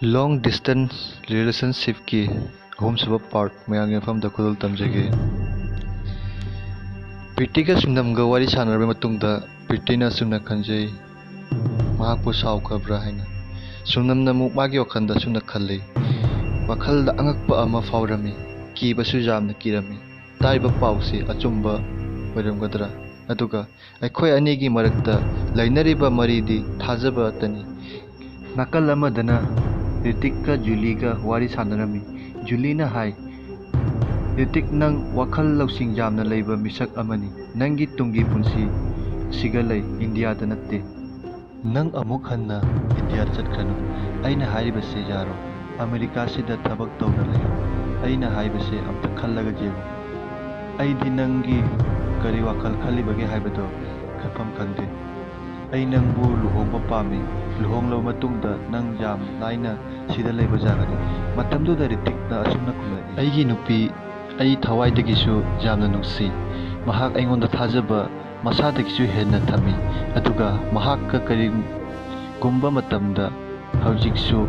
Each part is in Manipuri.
Long distance relationship ki ahumsuba part mayang yafamda khudul tamjage. Priti ka sundamga wari sanarbe matungda Priti na sumna khanjai mahakpu saukhabra haina. Sumnamna muk magi wakhanda sumna khalli. Wakhalda angakpa ama faurami kibasu jamna kirami. Tariba pausi achumba oiramgadra. Aduga aikhoi anigi marakta lainariba maridi thajaba tani. Nakal amadana Ritik ka Julie ka wari sanarami. Julie na hai. Ritik nang wakhal lausing jamna leiba misak amani. Nangi tungi punsi sigalai India da natte. Nang amuk hanna India chatkhanu. Aina hariba se jaro. America sida thabak tawna lay. Aina haiba se amta khallaga jebu. Aidi nangi kari wakhal khalibage haibado khafam khangde. Ai nangbu luhongba pami. Luhong lo matungda nang jam laina sida leiba jagani. Matamduda Ritikna asumna kumai. Aigi nupi ai thawaidagisu jamna nungsi. Mahak aingonda thajaba masadagisu henna thami. Aduga mahakka kari gumba matamda haujiksu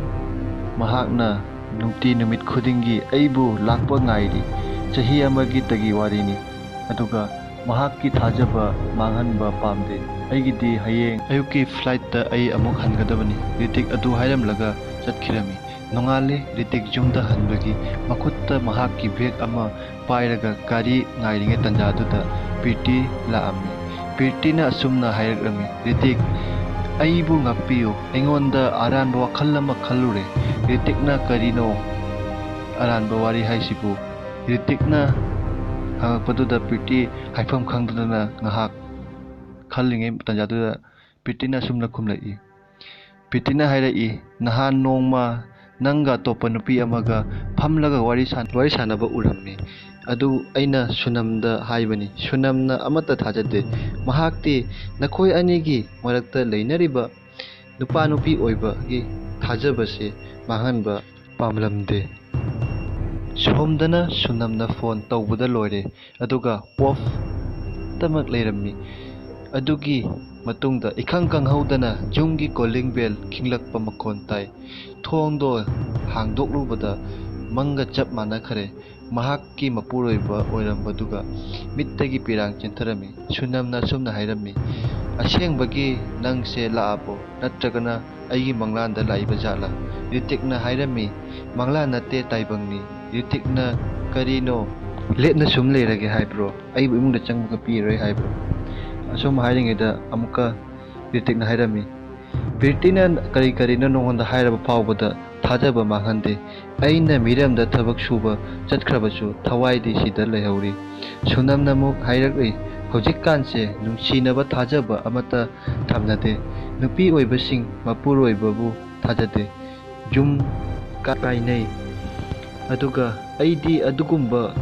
mahakna nungti numit khudingi aibu lakpa ngairi. Chahi amagi tagi warini. Aduga mahakki thajaba manghanba pamde. Aigidi hayeng ayuki flight ta ai amuk hangadabani. Ritik adu hairamlaga chatkirami. Nongale Ritik jumda hanbagi makutta mahakki bag ama pairaga gari ngairinge tanjaduda Priti laami. Priti na asumna hairagrami. Ritik aibu ngakpiyo aingonda aranba wakhal ama khallure. Ritikna karino aranba wari haisibu. Ritikna hangakpaduda Priti haifam khangdudana ngahak khallinge tanjaduda Pritina sumna khumlai. Pritina hairai nahan nongma nanga topa nupi amaga phamlaga wari sanaba urammi. Adu aina sunamda haibani. Sunamna amata thajade. Mahakti nakhoi anigi marakta leinariba nupa nupi oiba gi thajabase mahanba pamlamde. Somdana sunamna phone tawbada loire. Aduga off tamak leirammi. Adugi matungda ikhang kanghaudana jumgi calling bell khinglakpa makhon tai. Thongdo hangdoklubada manga chap manakhare. Mahakki mapuroiba oirambaduga mittagi pirang chentharami. Sunamna sumna hairami. Asengbagi nangse laabo natragana aigi manglanda laiba jala. Ritikna hairami mangla natte taibangni. Ritikna karino letna sum leirage haibro. Aibu imungda changbuga piroi haibro. Asum hairingeda amuka Ritikna hairami. Pritina kari karina nongonda hairaba paubada thajaba manghande. Aina miramda thabak suba chatkhrabasu thawaidi sida lehauri. Sunamna muk hairagri hojikkanse nungsinaba thajaba amata thamnade. Nupi oibasing mapuroibabu thajade. Jum kainai. Aduga aidi adugumba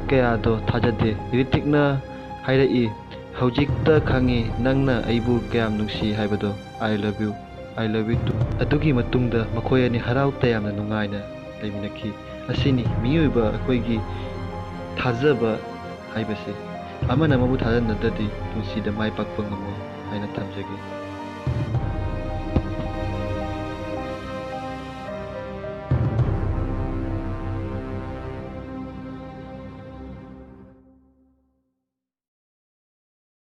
kayado thajade. Ritikna hairai hojikta khangi nangna aibu kayam nungsi haibado. I love you too. Adugi matungda makhoi ani harau tayamna nungaina laiminaki. Asini mioiba akoigi thajaba haibase amana mabu thajanadadi nungsida mai pakpa ngamoi haina thamjage.